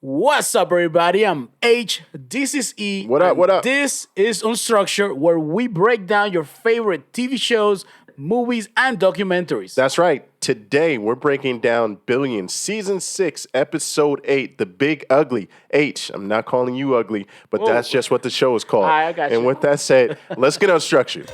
What's up, everybody? I'm H. This is E. What up? And What up? This is Unstructured, where we break down your favorite TV shows, movies, and documentaries. That's right. Today we're breaking down Billions, Season 6, Episode 8, The Big Ugly. H, I'm not calling you ugly, but Whoa. that's just what the show is called. I got and you. with that said, let's get unstructured.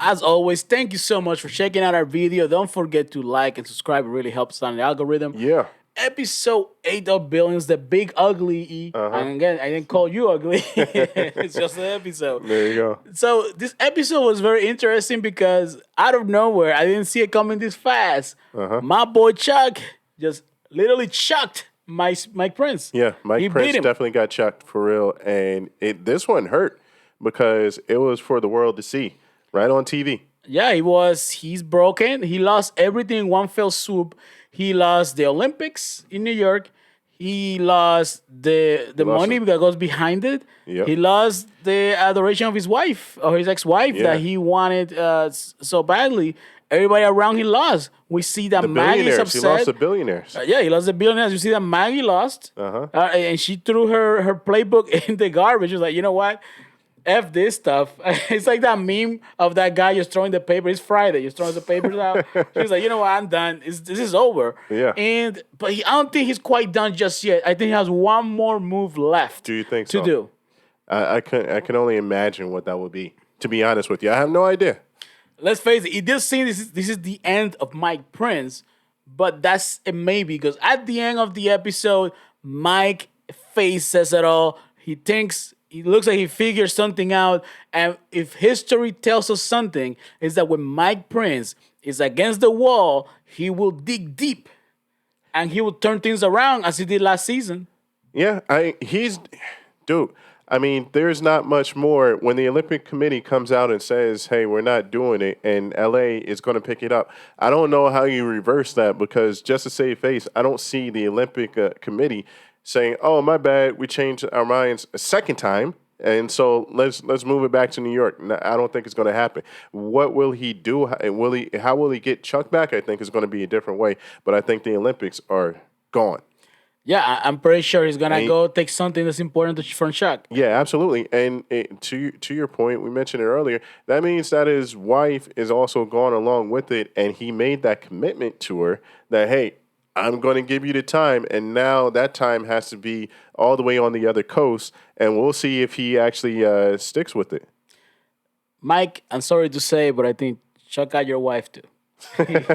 As always, thank you so much for checking out our video. Don't forget to like and subscribe. It really helps on the algorithm. Yeah. Episode 8 of Billions, The Big Ugly. E. And again, I didn't call you ugly. It's just an episode. There you go. So this episode was very interesting because out of nowhere, I didn't see it coming this fast. My boy Chuck just literally chucked Mike Prince. Yeah, Mike He Prince beat him. definitely got chucked for real. And this one hurt because it was for the world to see right on TV. Yeah, he's broken. He lost everything in one fell swoop. He lost the Olympics in New York. He lost the money that goes behind it. Yep. He lost the adoration of his wife or his ex-wife Yeah. that he wanted so badly. Everybody around he lost. We see that The Maggie's billionaires. He upset. lost the billionaires. Yeah, he lost the billionaires. You see that Maggie lost, and she threw her playbook in the garbage. She was like, you know what? F this stuff. It's like that meme of that guy just throwing the paper. It's Friday. Just throwing the papers out. He's like, you know what? I'm done. This is over. Yeah. But I don't think he's quite done just yet. I think he has one more move left. Do you think to so? do? I can only imagine what that would be, to be honest with you. I have no idea. Let's face it. It does seem this is the end of Mike Prince, but that's a maybe because at the end of the episode, Mike face says it all. He looks like he figures something out. And if history tells us something, is that when Mike Prince is against the wall, he will dig deep and he will turn things around as he did last season. Yeah, dude. I mean, there's not much more when the Olympic Committee comes out and says, "Hey, we're not doing it," and LA is going to pick it up. I don't know how you reverse that because just to save face, I don't see the Olympic Committee saying, "Oh, my bad, we changed our minds a second time." And so let's move it back to New York. No, I don't think it's going to happen. What will he do? How will he get Chuck back? I think is going to be a different way. But I think the Olympics are gone. Yeah, I'm pretty sure he's gonna go take something that's important from Chuck. Yeah, absolutely. And to your point, we mentioned it earlier. That means that his wife is also gone along with it, and he made that commitment to her that, hey, I'm going to give you the time, and now that time has to be all the way on the other coast, and we'll see if he actually sticks with it. Mike, I'm sorry to say, but I think Chuck got your wife too.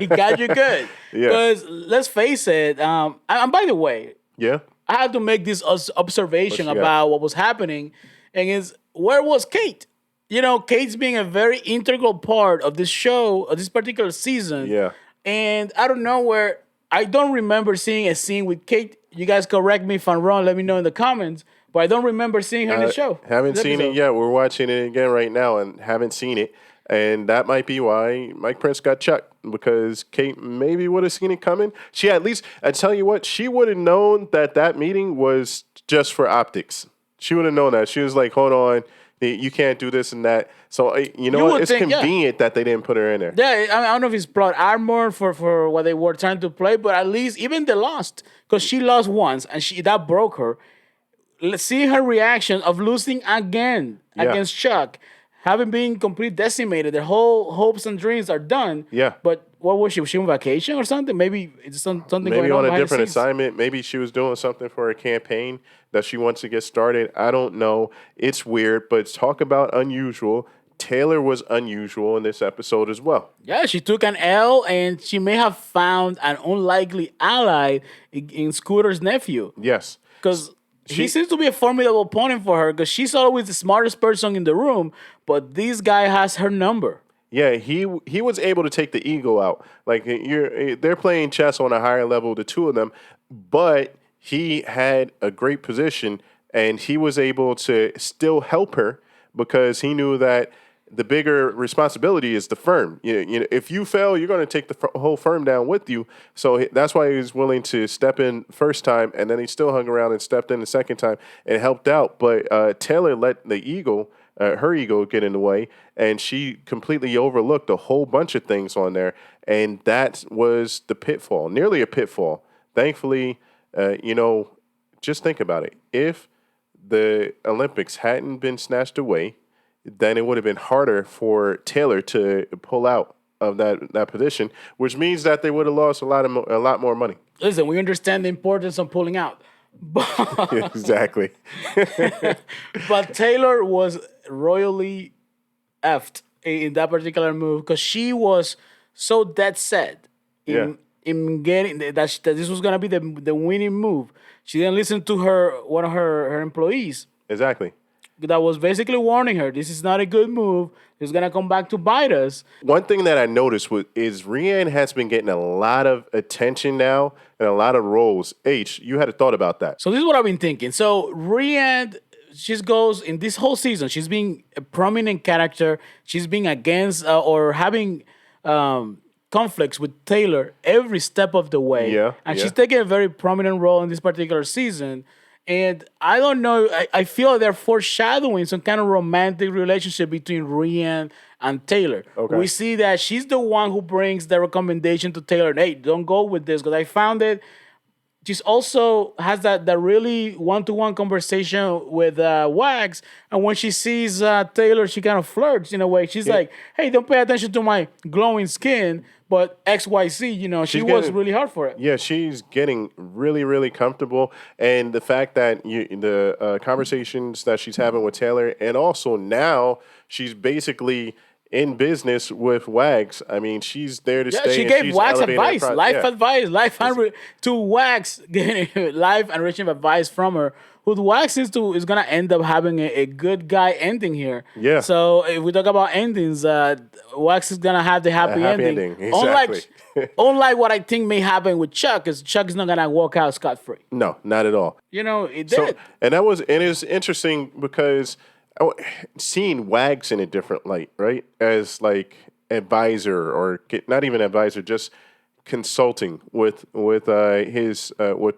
He got you good. Yeah. Because let's face it, and by the way, Yeah? I had to make this observation What you got? about what was happening, and is where was Kate? You know, Kate's being a very integral part of this show, of this particular season. Yeah. And out of nowhere, I don't remember seeing a scene with Kate. You guys correct me if I'm wrong. Let me know in the comments. But I don't remember seeing her in the show. Haven't this seen episode. it yet. We're watching it again right now and haven't seen it. And that might be why Mike Prince got chucked, because Kate maybe would have seen it coming. She at least, I tell you what, she would have known that meeting was just for optics. She would have known that. She was like, hold on, you can't do this and that. So, you know what? It's convenient that they didn't put her in there. Yeah, I don't know if it's plot armor for what they were trying to play, but at least even they lost, because she lost once and that broke her. Let's see her reaction of losing again against Chuck, having been completely decimated. Their whole hopes and dreams are done. Yeah. But what was she? Was she on vacation or something? Maybe it's something Maybe going on on a behind the different scenes. assignment. Maybe she was doing something for a campaign that she wants to get started. I don't know. It's weird, but talk about unusual. Taylor was unusual in this episode as well. Yeah, she took an L, and she may have found an unlikely ally in Scooter's nephew. Yes. Because he seems to be a formidable opponent for her, because she's always the smartest person in the room, but this guy has her number. Yeah, he was able to take the ego out. Like they're playing chess on a higher level, the two of them, but he had a great position, and he was able to still help her because he knew that the bigger responsibility is the firm. You know, if you fail, you're going to take the whole firm down with you. So that's why he was willing to step in first time, and then he still hung around and stepped in the second time and helped out. But Taylor let the ego her ego get in the way, and she completely overlooked a whole bunch of things on there, and that was the pitfall, nearly a pitfall. Thankfully, just think about it. If the Olympics hadn't been snatched away, then it would have been harder for Taylor to pull out of that position, which means that they would have lost a lot more money. Listen, we understand the importance of pulling out, but Exactly. but Taylor was royally effed in that particular move because she was so dead set in getting that this was gonna be the winning move. She didn't listen to one of her employees Exactly. that was basically warning her, this is not a good move. It's gonna come back to bite us. One thing that I noticed is Rian has been getting a lot of attention now and a lot of roles. H, you had a thought about that. So this is what I've been thinking. So Rian, she goes in this whole season. She's being a prominent character. She's being against or having conflicts with Taylor every step of the way. And she's taking a very prominent role in this particular season. And I don't know, I feel they're foreshadowing some kind of romantic relationship between Rian and Taylor. Okay. We see that she's the one who brings the recommendation to Taylor. Hey, don't go with this, because I found it. She's also has that really one-to-one conversation with Wags. And when she sees Taylor, she kind of flirts in a way. She's like, hey, don't pay attention to my glowing skin, but XYZ, she was really hard for it. Yeah, she's getting really, really comfortable. And the fact that the conversations that she's having with Taylor, and also now she's basically in business with Wags. I mean, she's there to stay. She gave Wags advice, advice, to Wags, getting life enriching advice from her. Who Wags is gonna end up having a good guy ending here. Yeah. So if we talk about endings, Wags is gonna have the happy ending. Exactly. Unlike what I think may happen with Chuck, because Chuck is not gonna walk out scot free. No, not at all. It did. So, and it is interesting because seeing Wags in a different light, right? As like advisor or not even advisor, just consulting with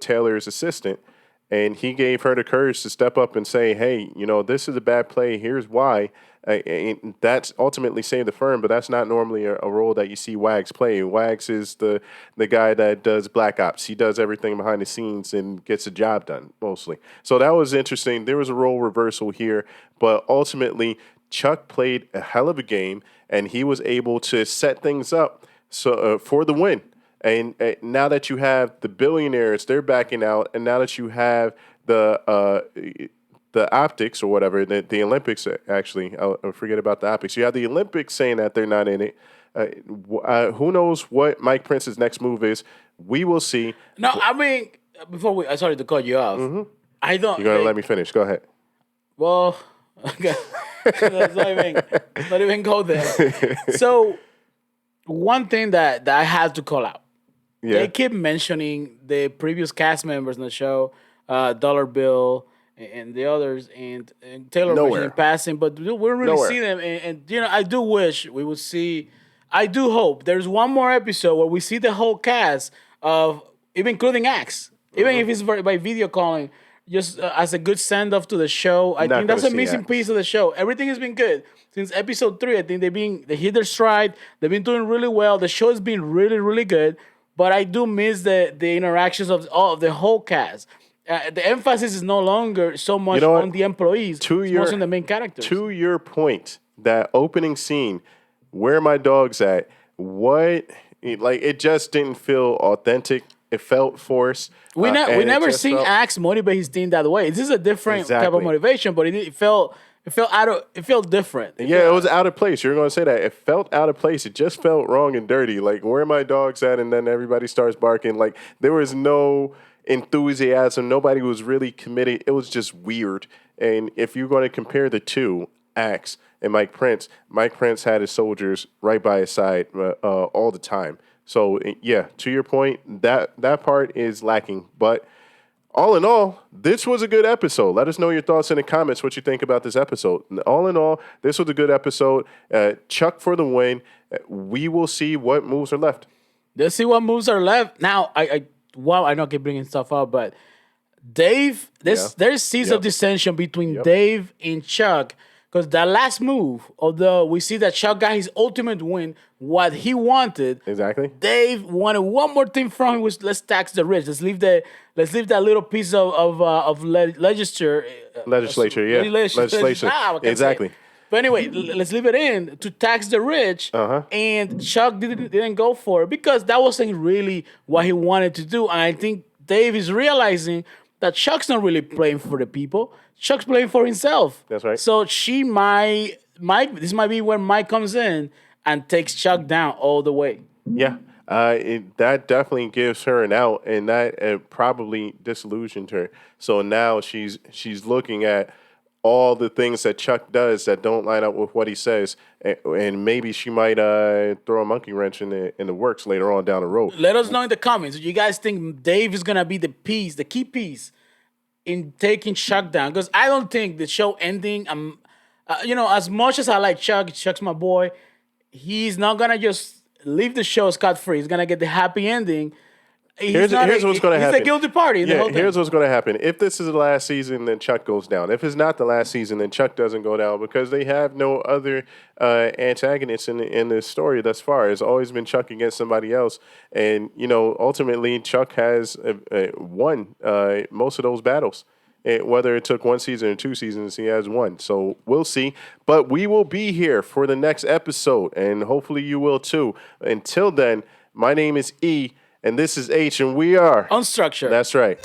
Taylor's assistant, and he gave her the courage to step up and say, "Hey, this is a bad play. Here's why." And that's ultimately saved the firm, but that's not normally a role that you see Wags play. Wags is the guy that does black ops. He does everything behind the scenes and gets the job done, mostly. So that was interesting. There was a role reversal here, but ultimately Chuck played a hell of a game, and he was able to set things up for the win. And now that you have the billionaires, they're backing out, and now that you have the optics or whatever, the Olympics, actually, I'll forget about the optics. You have the Olympics saying that they're not in it. Who knows what Mike Prince's next move is? We will see. No, I mean, I'm sorry to cut you off. Mm-hmm. I don't. You're going to let me finish. Go ahead. Well, okay. let's not even go there. So, one thing that I have to call out. Yeah. They keep mentioning the previous cast members in the show, Dollar Bill, and the others, and Taylor in passing, but we don't really see them. And I do wish we would see. I do hope there's one more episode where we see the whole cast of, even including Axe, even if it's by video calling, just as a good send off to the show. I think that's a missing piece of the show. Everything has been good since episode 3. I think they hit their stride. They've been doing really well. The show has been really, really good. But I do miss the interactions of the whole cast. The emphasis is no longer so much on the employees, it's more on the main characters. To your point, that opening scene, where my dog's at, it just didn't feel authentic. It felt forced. We never seen Axe motivate his team that way. This is a different type of motivation, but it felt different. It was out of place. You're going to say that. It felt out of place. It just felt wrong and dirty. Like, where my dog's at, and then everybody starts barking. Like, there was no enthusiasm. Nobody was really committed. It was just weird. And if you're going to compare the two, Axe and Mike Prince had his soldiers right by his side all the time. So, yeah, to your point, that part is lacking. But all in all, this was a good episode. Let us know your thoughts in the comments, what you think about this episode. All in all, this was a good episode. Chuck for the win. We will see what moves are left. Let's see what moves are left. Now, I know I keep bringing stuff up, but Dave, there's seeds of dissension between Dave and Chuck, Because that last move, although we see that Chuck got his ultimate win, what he wanted, Exactly. Dave wanted one more thing from him, was let's tax the rich. Let's leave that little piece of legislature. Legislature, yeah. Legislation. I can't say it. Exactly. But anyway, let's leave it in to tax the rich. And Chuck didn't go for it because that wasn't really what he wanted to do. And I think Dave is realizing that Chuck's not really playing for the people. Chuck's playing for himself. That's right. So she this might be where Mike comes in and takes Chuck down all the way. Yeah. That definitely gives her an out, and that probably disillusioned her. So now she's looking at all the things that Chuck does that don't line up with what he says, and maybe she might throw a monkey wrench in the works later on down the road. Let us know in the comments. Do you guys think Dave is gonna be the key piece in taking Chuck down? Because I don't think the show ending. As much as I like Chuck, Chuck's my boy. He's not gonna just leave the show scot free. He's gonna get the happy ending. Here's what's going to happen. He's a guilty party. Yeah, here's what's going to happen. If this is the last season, then Chuck goes down. If it's not the last season, then Chuck doesn't go down because they have no other antagonists in this story thus far. It's always been Chuck against somebody else. And, ultimately, Chuck has won most of those battles. Whether it took 1 season or 2 seasons, he has won. So we'll see. But we will be here for the next episode, and hopefully you will too. Until then, my name is E. And this is H, and we are Unstructured. That's right.